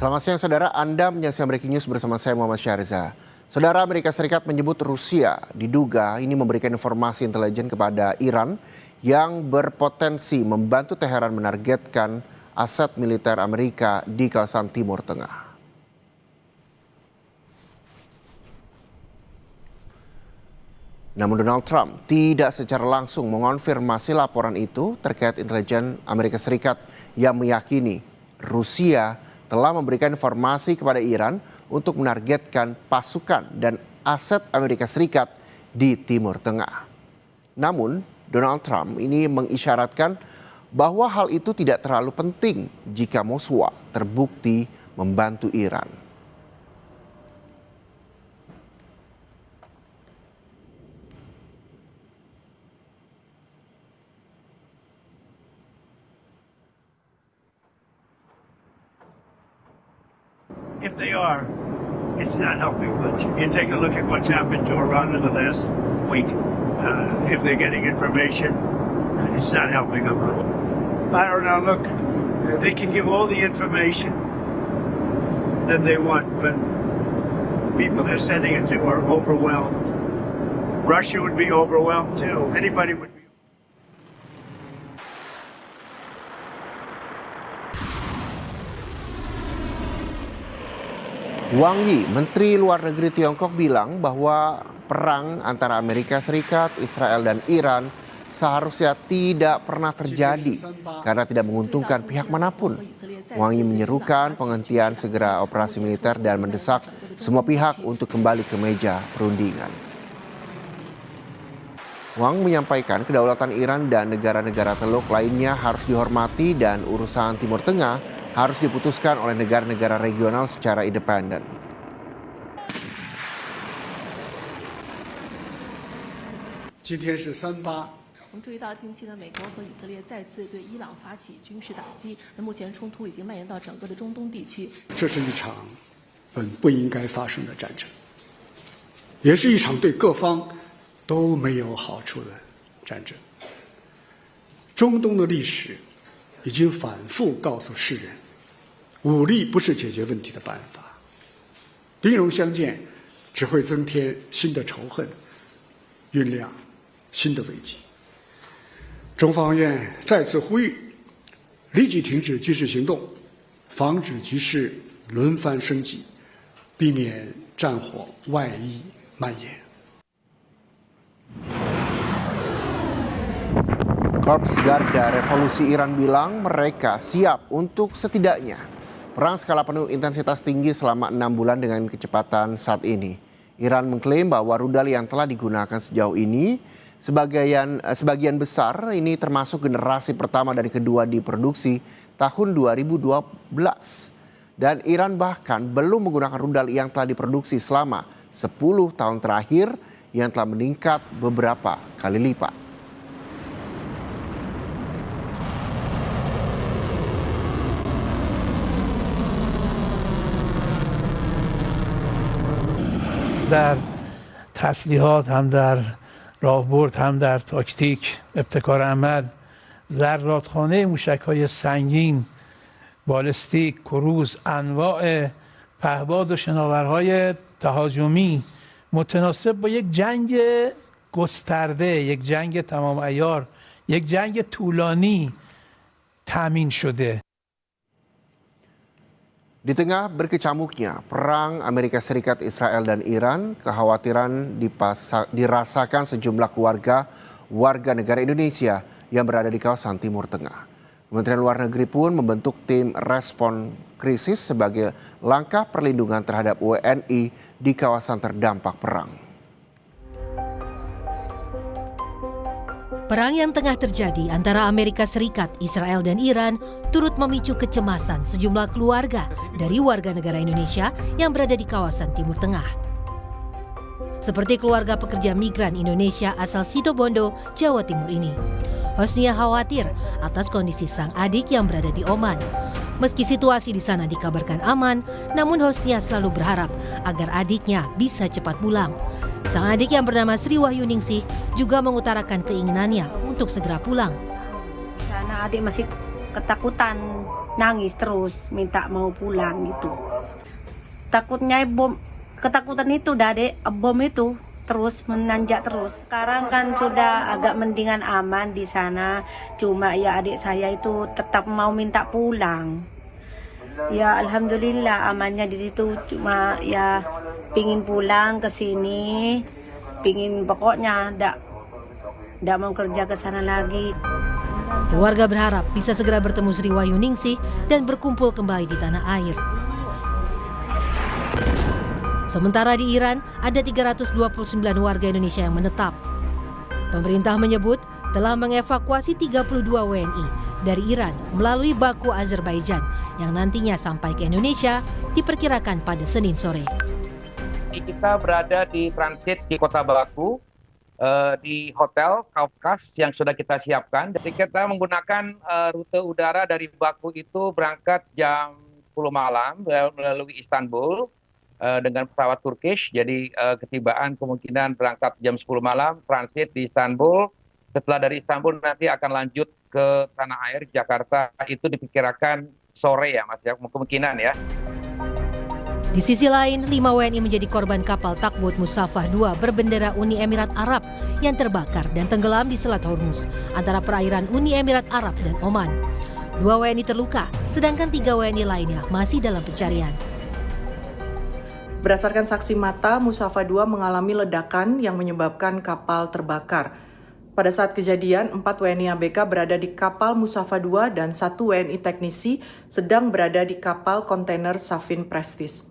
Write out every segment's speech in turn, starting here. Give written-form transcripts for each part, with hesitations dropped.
Selamat siang saudara, Anda menyaksikan Breaking News bersama saya Muhammad Syahriza. Saudara, Amerika Serikat menyebut Rusia diduga ini memberikan informasi intelijen kepada Iran yang berpotensi membantu Teheran menargetkan aset militer Amerika di kawasan Timur Tengah. Namun Donald Trump tidak secara langsung mengonfirmasi laporan itu terkait intelijen Amerika Serikat yang meyakini Rusia telah memberikan informasi kepada Iran untuk menargetkan pasukan dan aset Amerika Serikat di Timur Tengah. Namun Donald Trump ini mengisyaratkan bahwa hal itu tidak terlalu penting jika Moskwa terbukti membantu Iran. If they are, it's not helping much. If you take a look at what's happened to Iran in the last week, if they're getting information, it's not helping them. I don't know, look, they can give all the information that they want, but people they're sending it to are overwhelmed. Russia would be overwhelmed too. Anybody would be. Wang Yi, Menteri Luar Negeri Tiongkok bilang bahwa perang antara Amerika Serikat, Israel, dan Iran seharusnya tidak pernah terjadi karena tidak menguntungkan pihak manapun. Wang Yi menyerukan penghentian segera operasi militer dan mendesak semua pihak untuk kembali ke meja perundingan. Wang menyampaikan kedaulatan Iran dan negara-negara teluk lainnya harus dihormati dan urusan Timur Tengah harus diputuskan oleh negara-negara regional secara independen. 今天是3·8。我们注意到，近期呢，美国和以色列再次对伊朗发起军事打击。那目前冲突已经蔓延到整个的中东地区。这是一场本不应该发生的战争，也是一场对各方都没有好处的战争。中东的历史已经反复告诉世人，武力不是解决问题的办法，兵戎相见只会增添新的仇恨，酝酿新的危机。中方愿再次呼吁，立即停止军事行动，防止局势轮番升级，避免战火外溢蔓延。 Korps Garda Revolusi Iran bilang mereka siap untuk setidaknya perang skala penuh intensitas tinggi selama 6 bulan dengan kecepatan saat ini. Iran mengklaim bahwa rudal yang telah digunakan sejauh ini sebagian besar ini termasuk generasi pertama dan kedua diproduksi tahun 2012. Dan Iran bahkan belum menggunakan rudal yang telah diproduksi selama 10 tahun terakhir yang telah meningkat beberapa kali lipat. در تسلیحات هم در راهبرد هم در تاکتیک ابتکار عمل ذراتخانه موشک‌های سنگین بالستیک کروز انواع پهباد و شناورهای تهاجمی متناسب با یک جنگ گسترده یک جنگ تمام عیار یک جنگ طولانی تامین شده. Di tengah berkecamuknya perang Amerika Serikat, Israel, dan Iran, kekhawatiran dirasakan sejumlah warga negara Indonesia yang berada di kawasan Timur Tengah. Kementerian Luar Negeri pun membentuk tim respon krisis sebagai langkah perlindungan terhadap WNI di kawasan terdampak perang. Perang yang tengah terjadi antara Amerika Serikat, Israel, dan Iran turut memicu kecemasan sejumlah keluarga dari warga negara Indonesia yang berada di kawasan Timur Tengah. Seperti keluarga pekerja migran Indonesia asal Situbondo, Jawa Timur ini. Hosnia khawatir atas kondisi sang adik yang berada di Oman. Meski situasi di sana dikabarkan aman, namun Hosnia selalu berharap agar adiknya bisa cepat pulang. Sang adik yang bernama Sri Wahyuningsih juga mengutarakan keinginannya untuk segera pulang. Di sana adik masih ketakutan nangis terus, minta mau pulang gitu. Takutnya ketakutan itu dari bom itu terus menanjak terus. Sekarang kan sudah agak mendingan aman di sana, cuma ya adik saya itu tetap mau minta pulang. Ya alhamdulillah amannya di situ, cuma ya pingin pulang ke sini, pingin pokoknya ndak mau kerja ke sana lagi. Keluarga berharap bisa segera bertemu Sri Wahyuningsih dan berkumpul kembali di tanah air. Sementara di Iran, ada 329 warga Indonesia yang menetap. Pemerintah menyebut telah mengevakuasi 32 WNI dari Iran melalui Baku, Azerbaijan, yang nantinya sampai ke Indonesia diperkirakan pada Senin sore. Kita berada di transit di kota Baku, di Hotel Kafkas yang sudah kita siapkan. Jadi kita menggunakan rute udara dari Baku itu berangkat jam 10 malam melalui Istanbul dengan pesawat Turkish. Jadi ketibaan kemungkinan berangkat jam 10 malam, transit di Istanbul. Setelah dari Istanbul nanti akan lanjut ke tanah air Jakarta. Itu diperkirakan sore ya Mas, ya, kemungkinan ya. Di sisi lain, 5 WNI menjadi korban kapal Takbut Musafah II berbendera Uni Emirat Arab yang terbakar dan tenggelam di Selat Hormuz antara perairan Uni Emirat Arab dan Oman. 2 WNI terluka, sedangkan 3 WNI lainnya masih dalam pencarian. Berdasarkan saksi mata, Musafah II mengalami ledakan yang menyebabkan kapal terbakar. Pada saat kejadian, 4 WNI ABK berada di kapal Musafah II dan 1 WNI teknisi sedang berada di kapal kontainer Safin Prestige.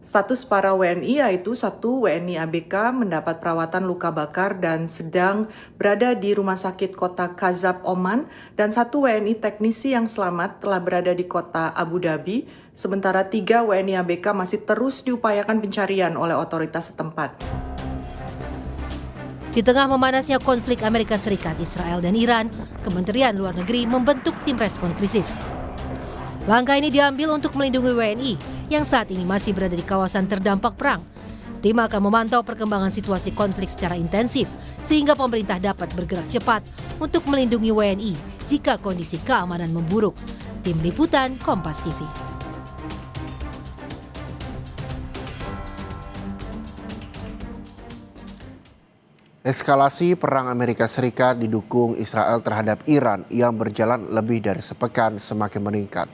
Status para WNI yaitu 1 WNI ABK mendapat perawatan luka bakar dan sedang berada di Rumah Sakit Kota Kazab, Oman, dan 1 WNI teknisi yang selamat telah berada di kota Abu Dhabi, sementara 3 WNI ABK masih terus diupayakan pencarian oleh otoritas setempat. Di tengah memanasnya konflik Amerika Serikat, Israel, dan Iran, Kementerian Luar Negeri membentuk tim respon krisis. Langkah ini diambil untuk melindungi WNI yang saat ini masih berada di kawasan terdampak perang. Tim akan memantau perkembangan situasi konflik secara intensif sehingga pemerintah dapat bergerak cepat untuk melindungi WNI jika kondisi keamanan memburuk. Tim Liputan Kompas TV. Eskalasi perang Amerika Serikat didukung Israel terhadap Iran yang berjalan lebih dari sepekan semakin meningkat.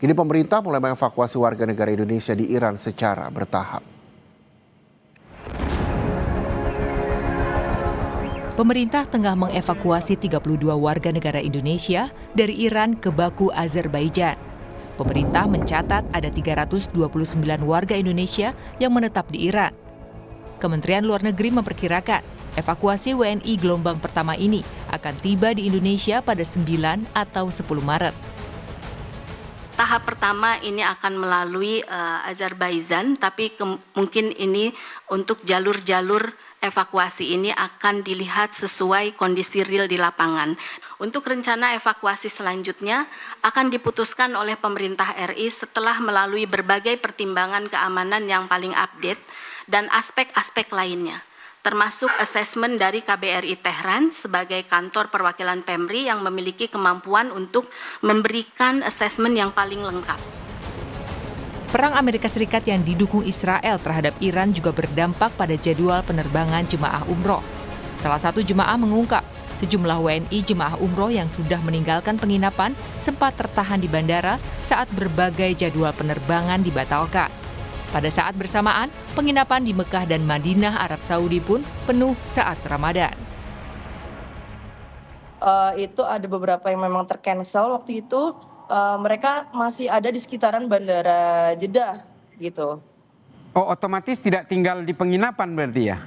Kini pemerintah mulai mengevakuasi warga negara Indonesia di Iran secara bertahap. Pemerintah tengah mengevakuasi 32 warga negara Indonesia dari Iran ke Baku, Azerbaijan. Pemerintah mencatat ada 329 warga Indonesia yang menetap di Iran. Kementerian Luar Negeri memperkirakan evakuasi WNI gelombang pertama ini akan tiba di Indonesia pada 9 atau 10 Maret. Tahap pertama ini akan melalui Azerbaijan, tapi mungkin ini untuk jalur-jalur evakuasi ini akan dilihat sesuai kondisi real di lapangan. Untuk rencana evakuasi selanjutnya akan diputuskan oleh pemerintah RI setelah melalui berbagai pertimbangan keamanan yang paling update dan aspek-aspek lainnya, termasuk asesmen dari KBRI Tehran sebagai kantor perwakilan PEMRI yang memiliki kemampuan untuk memberikan asesmen yang paling lengkap. Perang Amerika Serikat yang didukung Israel terhadap Iran juga berdampak pada jadwal penerbangan jemaah umroh. Salah satu jemaah mengungkap, sejumlah WNI jemaah umroh yang sudah meninggalkan penginapan sempat tertahan di bandara saat berbagai jadwal penerbangan dibatalkan. Pada saat bersamaan, penginapan di Mekah dan Madinah, Arab Saudi pun penuh saat Ramadan. Itu ada beberapa yang memang tercancel waktu itu. Mereka masih ada di sekitaran Bandara Jeddah gitu. Oh, otomatis tidak tinggal di penginapan berarti ya?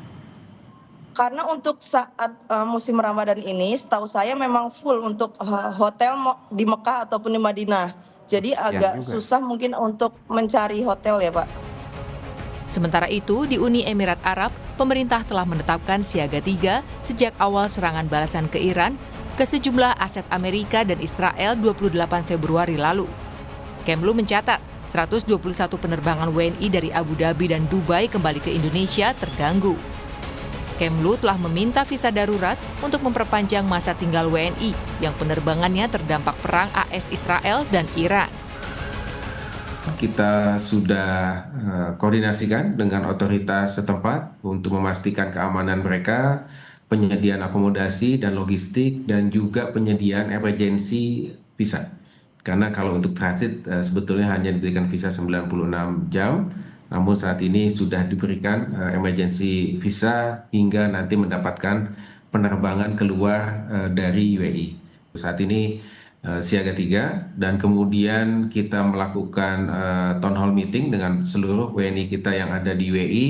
Karena untuk saat musim Ramadan ini, setahu saya memang full untuk hotel di Mekah ataupun di Madinah. Jadi agak susah mungkin untuk mencari hotel ya Pak. Sementara itu, di Uni Emirat Arab, pemerintah telah menetapkan siaga 3 sejak awal serangan balasan ke Iran ke sejumlah aset Amerika dan Israel 28 Februari lalu. Kemlu mencatat 121 penerbangan WNI dari Abu Dhabi dan Dubai kembali ke Indonesia terganggu. Kemlu telah meminta visa darurat untuk memperpanjang masa tinggal WNI yang penerbangannya terdampak perang AS Israel dan Iran. Kita sudah koordinasikan dengan otoritas setempat untuk memastikan keamanan mereka, penyediaan akomodasi dan logistik, dan juga penyediaan emergency visa. Karena kalau untuk transit sebetulnya hanya diberikan visa 96 jam, namun saat ini sudah diberikan emergency visa hingga nanti mendapatkan penerbangan keluar dari UAE. Saat ini siaga 3, dan kemudian kita melakukan town hall meeting dengan seluruh WNI kita yang ada di UAE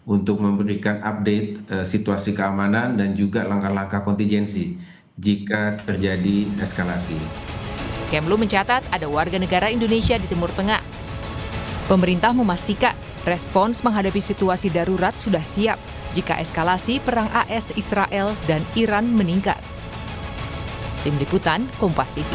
untuk memberikan update situasi keamanan dan juga langkah-langkah kontingensi jika terjadi eskalasi. Kemlu mencatat ada warga negara Indonesia di Timur Tengah. Pemerintah memastikan respons menghadapi situasi darurat sudah siap jika eskalasi perang AS Israel dan Iran meningkat. Tim Liputan, Kompas TV.